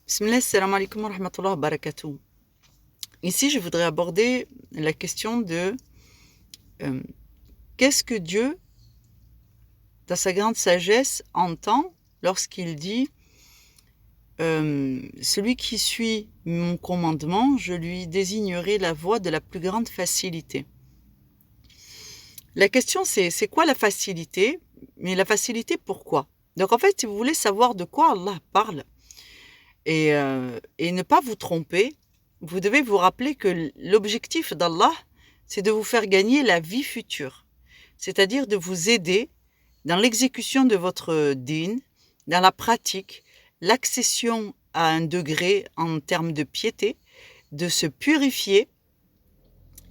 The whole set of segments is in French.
Bismillah, salam alaikum wa rahmatullah wa barakatuh. Ici, je voudrais aborder la question de euh, qu'est-ce que Dieu, dans sa grande sagesse, entend lorsqu'il dit celui qui suit mon commandement, je lui désignerai la voie de la plus grande facilité. La question, c'est quoi la facilité? Mais la facilité, pourquoi? Donc, en fait, si vous voulez savoir de quoi Allah parle et ne pas vous tromper, vous devez vous rappeler que l'objectif d'Allah, c'est de vous faire gagner la vie future, c'est-à-dire de vous aider dans l'exécution de votre dîn, dans la pratique, l'accession à un degré en termes de piété, de se purifier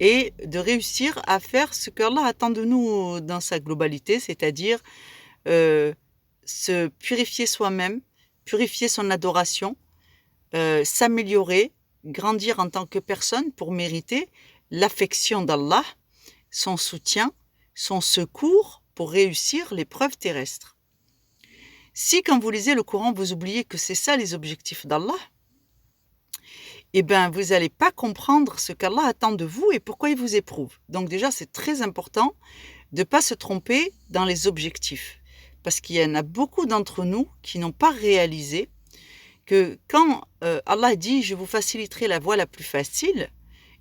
et de réussir à faire ce qu'Allah attend de nous dans sa globalité, c'est-à-dire euh, se purifier soi-même, purifier son adoration, s'améliorer, grandir en tant que personne pour mériter l'affection d'Allah, son soutien, son secours pour réussir l'épreuve terrestre. Si quand vous lisez le Coran, vous oubliez que c'est ça les objectifs d'Allah, eh bien, vous n'allez pas comprendre ce qu'Allah attend de vous et pourquoi il vous éprouve. Donc déjà, c'est très important de ne pas se tromper dans les objectifs. Parce qu'il y en a beaucoup d'entre nous qui n'ont pas réalisé que quand Allah dit « je vous faciliterai la voie la plus facile »,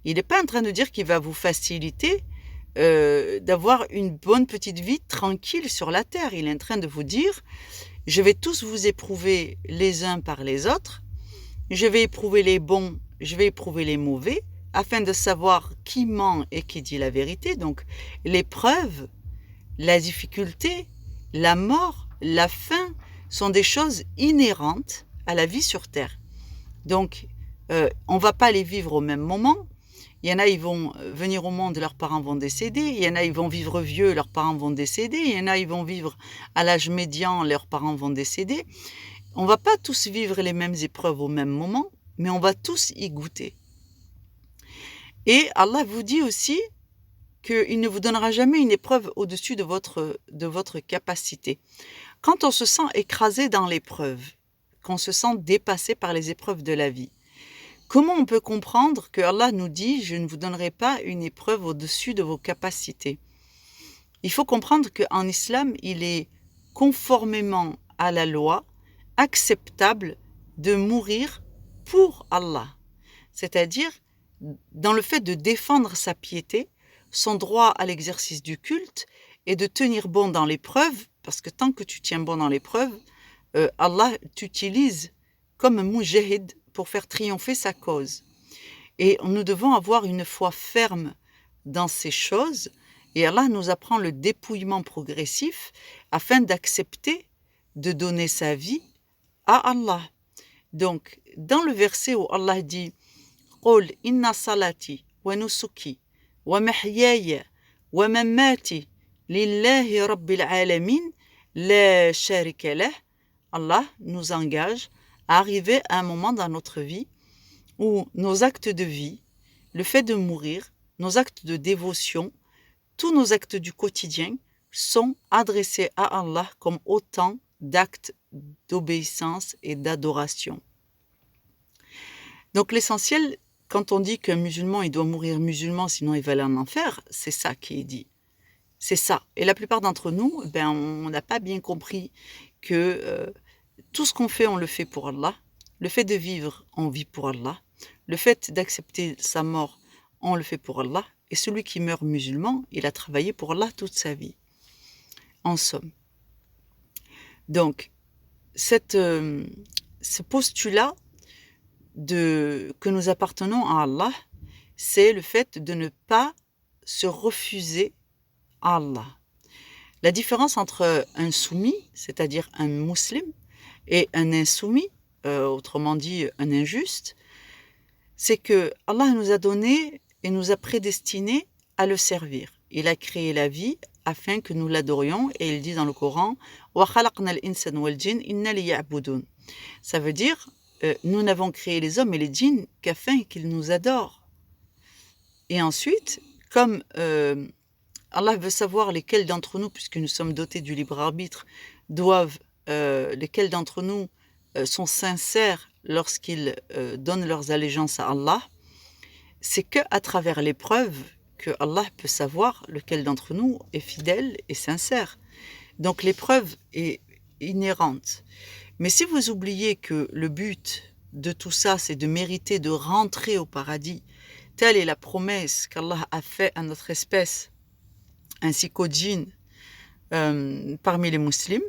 il n'est pas en train de dire qu'il va vous faciliter d'avoir une bonne petite vie tranquille sur la terre. Il est en train de vous dire « je vais tous vous éprouver les uns par les autres, je vais éprouver les bons, je vais éprouver les mauvais, afin de savoir qui ment et qui dit la vérité. » Donc l'épreuve, la difficulté, la mort, la faim sont des choses inhérentes à la vie sur Terre. Donc, on ne va pas les vivre au même moment. Il y en a, ils vont venir au monde, leurs parents vont décéder. Il y en a, ils vont vivre vieux, leurs parents vont décéder. Il y en a, ils vont vivre à l'âge médian, leurs parents vont décéder. On ne va pas tous vivre les mêmes épreuves au même moment, mais on va tous y goûter. Et Allah vous dit aussi qu'il ne vous donnera jamais une épreuve au-dessus de votre capacité. Quand on se sent écrasé dans l'épreuve, qu'on se sent dépassé par les épreuves de la vie, comment on peut comprendre que Allah nous dit « je ne vous donnerai pas une épreuve au-dessus de vos capacités ». Il faut comprendre qu'en islam, il est conformément à la loi acceptable de mourir pour Allah. C'est-à-dire dans le fait de défendre sa piété, son droit à l'exercice du culte et de tenir bon dans l'épreuve, parce que tant que tu tiens bon dans l'épreuve, Allah t'utilise comme un moujahid pour faire triompher sa cause. Et nous devons avoir une foi ferme dans ces choses, et Allah nous apprend le dépouillement progressif afin d'accepter de donner sa vie à Allah. Donc, dans le verset où Allah dit قل إن صلاتي ونسكي ومحياي ومماتي لله رب العالمين لا شريك له. Allah nous engage à arriver à un moment dans notre vie où nos actes de vie, le fait de mourir, nos actes de dévotion, tous nos actes du quotidien sont adressés à Allah comme autant d'actes d'obéissance et d'adoration. Donc l'essentiel, quand on dit qu'un musulman, il doit mourir musulman, sinon il va aller en enfer, c'est ça qui est dit. C'est ça. Et la plupart d'entre nous, on n'a pas bien compris que tout ce qu'on fait, on le fait pour Allah. Le fait de vivre, on vit pour Allah. Le fait d'accepter sa mort, on le fait pour Allah. Et celui qui meurt musulman, il a travaillé pour Allah toute sa vie. En somme. Donc, ce postulat que nous appartenons à Allah, c'est le fait de ne pas se refuser à Allah. La différence entre un soumis, c'est-à-dire un musulman, et un insoumis, autrement dit un injuste, c'est que Allah nous a donné et nous a prédestinés à le servir. Il a créé la vie afin que nous l'adorions, et il dit dans le Coran « Wa khalaqna al-insan wal jinn inna liya'budun ». Ça veut dire nous n'avons créé les hommes et les djinns qu'afin qu'ils nous adorent. Et ensuite, comme Allah veut savoir lesquels d'entre nous, puisque nous sommes dotés du libre arbitre, lesquels d'entre nous sont sincères lorsqu'ils donnent leurs allégeances à Allah, c'est qu'à travers l'épreuve que Allah peut savoir lequel d'entre nous est fidèle et sincère. Donc l'épreuve est inhérente. Mais si vous oubliez que le but de tout ça, c'est de mériter de rentrer au paradis, telle est la promesse qu'Allah a faite à notre espèce, ainsi qu'aux djinns parmi les musulmans,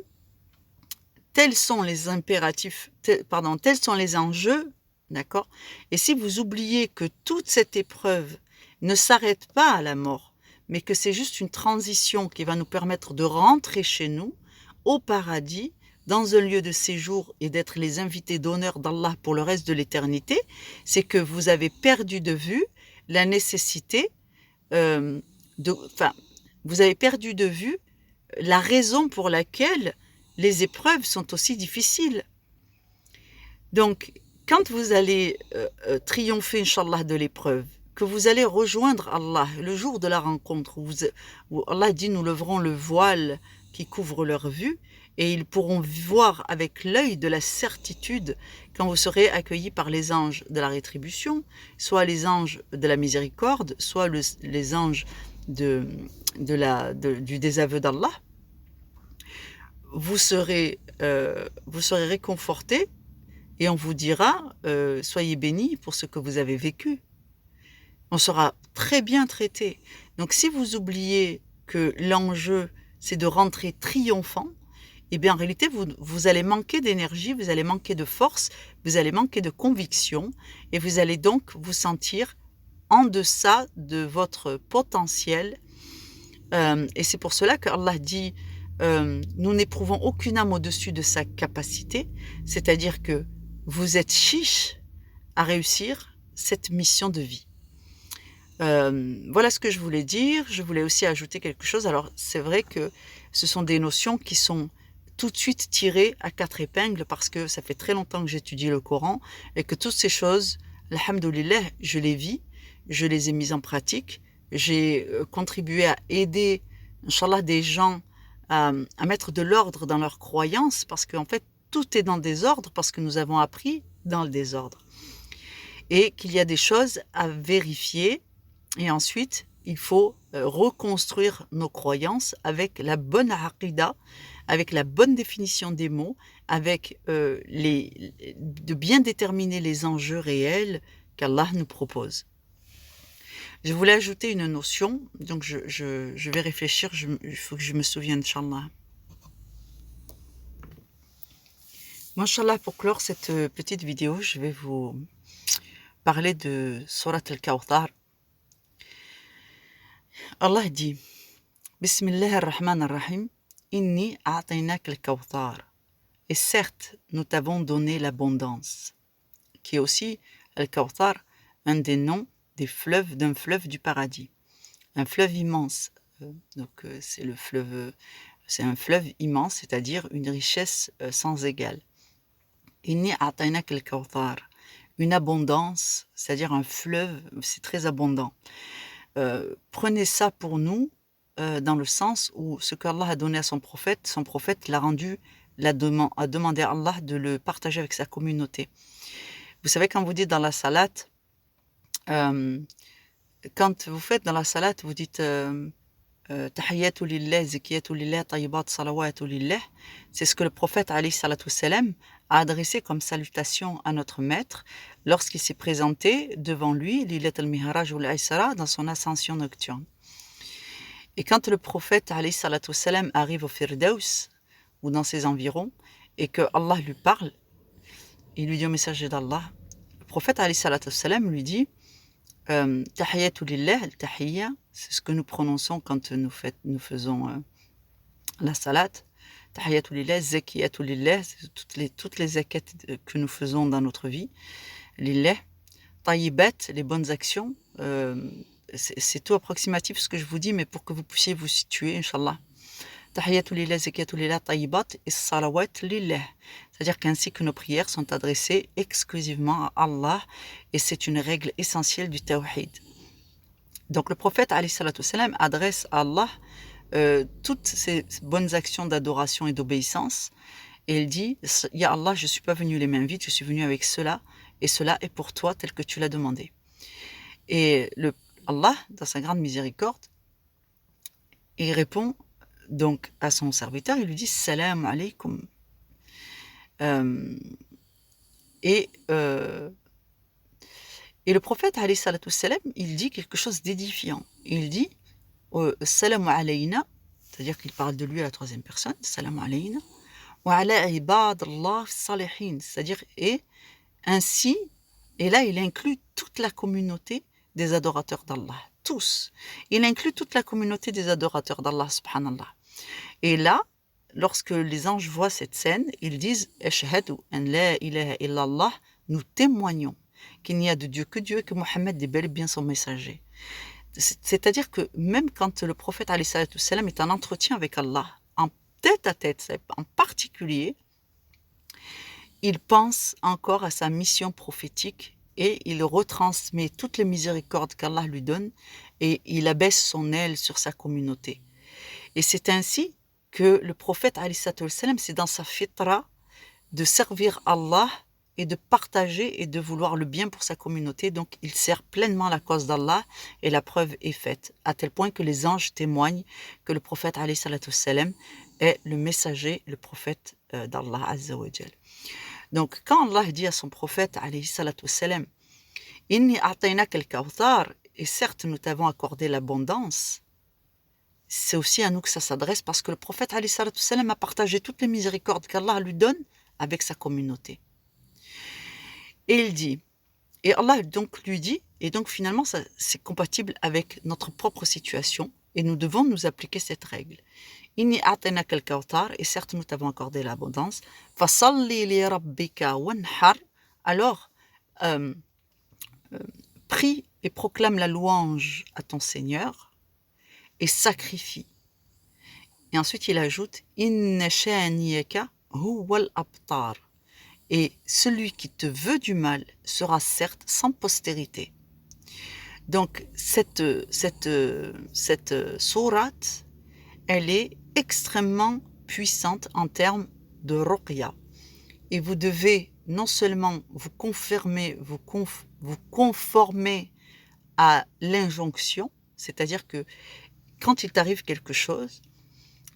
tels sont les impératifs, tels sont les enjeux, d'accord? Et si vous oubliez que toute cette épreuve ne s'arrête pas à la mort, mais que c'est juste une transition qui va nous permettre de rentrer chez nous, au paradis, dans un lieu de séjour et d'être les invités d'honneur d'Allah pour le reste de l'éternité, c'est que vous avez perdu de vue la nécessité vous avez perdu de vue la raison pour laquelle les épreuves sont aussi difficiles. Donc, quand vous allez triompher, Inch'Allah, de l'épreuve, que vous allez rejoindre Allah le jour de la rencontre, où Allah dit « Nous leverons le voile qui couvre leur vue » et ils pourront voir avec l'œil de la certitude quand vous serez accueillis par les anges de la rétribution, soit les anges de la miséricorde, soit les anges du désaveu d'Allah. Vous serez réconfortés et on vous dira soyez bénis pour ce que vous avez vécu. On sera très bien traité. Donc si vous oubliez que l'enjeu c'est de rentrer triomphant, eh bien en réalité vous allez manquer d'énergie, vous allez manquer de force, vous allez manquer de conviction et vous allez donc vous sentir en deçà de votre potentiel. Et c'est pour cela que Allah dit nous n'éprouvons aucune âme au-dessus de sa capacité, c'est-à-dire que vous êtes chiche à réussir cette mission de vie. Voilà ce que je voulais dire. Je voulais aussi ajouter quelque chose. Alors c'est vrai que ce sont des notions qui sont tout de suite tirées à quatre épingles parce que ça fait très longtemps que j'étudie le Coran et que toutes ces choses, alhamdoulilah, je les vis, je les ai mises en pratique. J'ai contribué à aider, Inch'Allah, des gens à mettre de l'ordre dans leurs croyances parce qu'en fait, tout est dans le désordre parce que nous avons appris dans le désordre. Et qu'il y a des choses à vérifier et ensuite, il faut reconstruire nos croyances avec la bonne aqida, avec la bonne définition des mots, avec de bien déterminer les enjeux réels qu'Allah nous propose. Je voulais ajouter une notion, donc je vais réfléchir, il faut que je me souvienne, Inch'Allah. Moi, Inch'Allah, pour clore cette petite vidéo, je vais vous parler de Surat al-Kawthar. Allah dit Bismillah ar-Rahman ar-Rahim Inni a'taynak al-Kawthar. Et certes, nous t'avons donné l'abondance, qui est aussi al-Kawthar, un des noms des fleuves d'un fleuve du paradis. Un fleuve immense. Donc c'est un fleuve immense, c'est-à-dire une richesse sans égale. Inni a'taynak al-Kawthar. Une abondance, c'est-à-dire un fleuve, c'est très abondant. Prenez ça pour nous dans le sens où ce qu'Allah a donné à son prophète l'a rendu, a demandé à Allah de le partager avec sa communauté. Vous savez, quand vous dites dans la salate, quand vous faites dans la salate, vous dites Tahiyyatu lillah, zakiyatu lillah, tayyibat salawatu lillah. C'est ce que le prophète alayhi salatu salam a adressé comme salutation à notre maître lorsqu'il s'est présenté devant lui, Lilat al-Mihraj ou al-Isra, dans son ascension nocturne. Et quand le prophète alayhi salatu salam arrive au Firdaus, ou dans ses environs, et que Allah lui parle, il lui dit au messager d'Allah, le prophète alayhi salatu salam lui dit Tahiyyatu lillah, al-tahiyya, c'est ce que nous prononçons quand nous faisons la salat. Tahiyyatu lillah, zakiyatu lillah, toutes les zakats que nous faisons dans notre vie. Lillah, tayyibat, les bonnes actions. C'est tout approximatif ce que je vous dis, mais pour que vous puissiez vous situer, Inch'Allah. Tahiyyatu lillah, zakiyatu lillah, tayyibat et salawat lillah. C'est-à-dire qu'ainsi que nos prières sont adressées exclusivement à Allah, et c'est une règle essentielle du tawhid. Donc le prophète alayhi salatu salam adresse à Allah toutes ces bonnes actions d'adoration et d'obéissance, Et il dit, Ya Allah, je ne suis pas venu les mains vides, je suis venu avec cela, et cela est pour toi tel que tu l'as demandé. Et Allah, dans sa grande miséricorde, il répond donc à son serviteur, il lui dit Salam alaykum. Et le prophète, alayhi salatu salam, il dit quelque chose d'édifiant. Il dit Salam alayna, c'est-à-dire qu'il parle de lui à la troisième personne, Salam alayna, wa ala ibadallah salihin, c'est-à-dire et ainsi, et là il inclut toute la communauté des adorateurs d'Allah, tous. Il inclut toute la communauté des adorateurs d'Allah, subhanallah. Et là, lorsque les anges voient cette scène, ils disent « Ashhadu an la ilaha illallah » nous témoignons qu'il n'y a de Dieu que Dieu et que Mohammed est bel et bien son messager. C'est-à-dire que même quand le prophète alayhi salatu salam est en entretien avec Allah, en tête à tête, en particulier, il pense encore à sa mission prophétique et il retransmet toutes les miséricordes qu'Allah lui donne et il abaisse son aile sur sa communauté. Et c'est ainsi que le prophète, alayhi salam, c'est dans sa fitra de servir Allah et de partager et de vouloir le bien pour sa communauté. Donc, il sert pleinement la cause d'Allah et la preuve est faite, à tel point que les anges témoignent que le prophète, alayhi salam, est le messager, le prophète d'Allah, azza wa jal. Donc, quand Allah dit à son prophète, alayhi salam, « Inni a'taynaka al-kawthar » et certes, nous t'avons accordé l'abondance, c'est aussi à nous que ça s'adresse parce que le prophète alayhi salam a partagé toutes les miséricordes qu'Allah lui donne avec sa communauté. Et il dit, et Allah donc lui dit, et donc finalement ça, c'est compatible avec notre propre situation et nous devons nous appliquer cette règle. Inni a'taynaka al-kawthar, et certes nous t'avons accordé l'abondance. Fasalli li rabbika wanhar, alors prie et proclame la louange à ton Seigneur et sacrifie. Et ensuite il ajoute Inna sha'niyaka huwal abtar. Et celui qui te veut du mal sera certes sans postérité. Donc cette sourate, elle est extrêmement puissante en termes de ruqya. Et vous devez non seulement vous conformer à l'injonction, c'est-à-dire que quand il t'arrive quelque chose,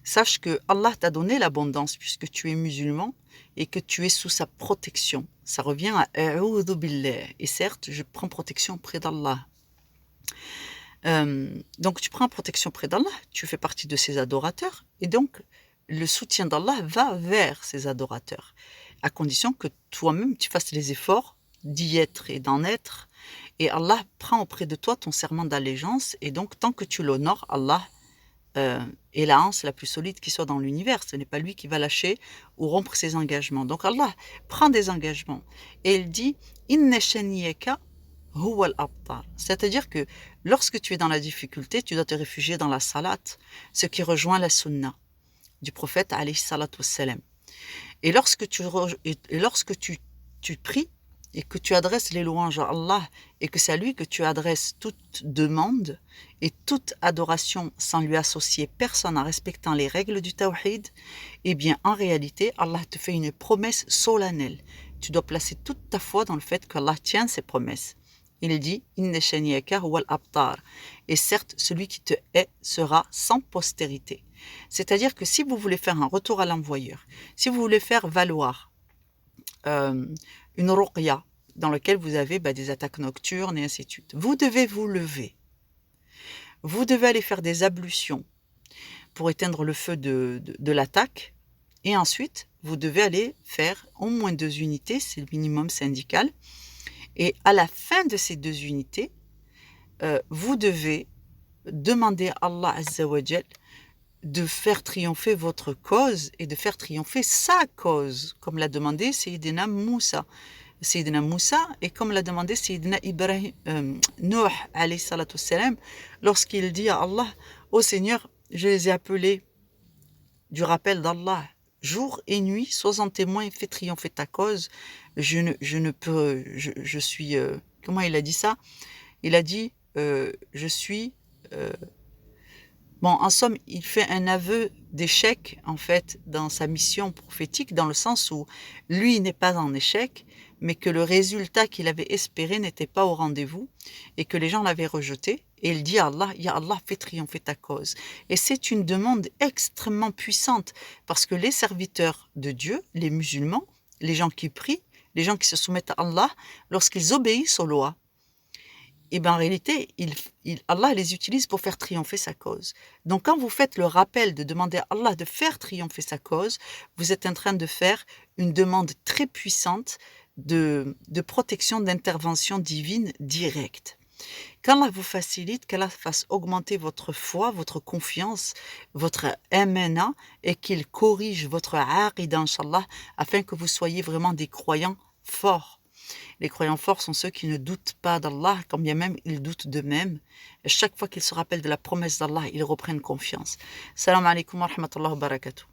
sache que Allah t'a donné l'abondance puisque tu es musulman et que tu es sous sa protection. Ça revient à A'udhu billah. Et certes, je prends protection près d'Allah. Donc tu prends protection près d'Allah, tu fais partie de ses adorateurs et donc le soutien d'Allah va vers ses adorateurs, à condition que toi-même tu fasses les efforts d'y être et d'en être. Et Allah prend auprès de toi ton serment d'allégeance et donc tant que tu l'honores, Allah est la hanse la plus solide qui soit dans l'univers. Ce n'est pas lui qui va lâcher ou rompre ses engagements. Donc Allah prend des engagements et il dit « Inna shaniyaka huwa al-abtar ». C'est-à-dire que lorsque tu es dans la difficulté, tu dois te réfugier dans la salat, ce qui rejoint la sunna du prophète alayhi salatu wassalam. Et lorsque tu pries et que tu adresses les louanges à Allah et que c'est à lui que tu adresses toute demande et toute adoration sans lui associer personne en respectant les règles du tawhid, eh bien en réalité Allah te fait une promesse solennelle. Tu dois placer toute ta foi dans le fait qu'Allah tient ses promesses. Il dit Inna shaniyaka huwal abtar. Et certes, celui qui te hait sera sans postérité. C'est-à-dire que si vous voulez faire un retour à l'envoyeur, si vous voulez faire valoir une ruqya dans laquelle vous avez des attaques nocturnes et ainsi de suite, vous devez vous lever. Vous devez aller faire des ablutions pour éteindre le feu de l'attaque. Et ensuite, vous devez aller faire au moins 2 unités, c'est le minimum syndical. Et à la fin de ces 2 unités, vous devez demander à Allah Azza wa Jal de faire triompher votre cause et de faire triompher sa cause, comme l'a demandé Sayyidina Moussa. Sayyidina Moussa et comme l'a demandé Sayyidina Ibrahim, Nuh alayhi salatu salam, lorsqu'il dit à Allah, ô Seigneur, je les ai appelés du rappel d'Allah, jour et nuit, sois en témoin et fais triompher ta cause. Je suis, comment il a dit ça? Il a dit, je suis Bon, en somme, il fait un aveu d'échec, en fait, dans sa mission prophétique, dans le sens où lui n'est pas en échec, mais que le résultat qu'il avait espéré n'était pas au rendez-vous et que les gens l'avaient rejeté. Et il dit à Allah, Ya Allah, fais triompher ta cause. Et c'est une demande extrêmement puissante parce que les serviteurs de Dieu, les musulmans, les gens qui prient, les gens qui se soumettent à Allah, lorsqu'ils obéissent aux lois, et bien en réalité, Allah les utilise pour faire triompher sa cause. Donc quand vous faites le rappel de demander à Allah de faire triompher sa cause, vous êtes en train de faire une demande très puissante de protection, d'intervention divine directe. Qu'Allah vous facilite, qu'Allah fasse augmenter votre foi, votre confiance, votre amana, et qu'il corrige votre aqida, Inch'Allah, afin que vous soyez vraiment des croyants forts. Les croyants forts sont ceux qui ne doutent pas d'Allah, quand bien même ils doutent d'eux-mêmes. Et chaque fois qu'ils se rappellent de la promesse d'Allah, ils reprennent confiance. Salam alaikum wa rahmatullahi wa barakatuh.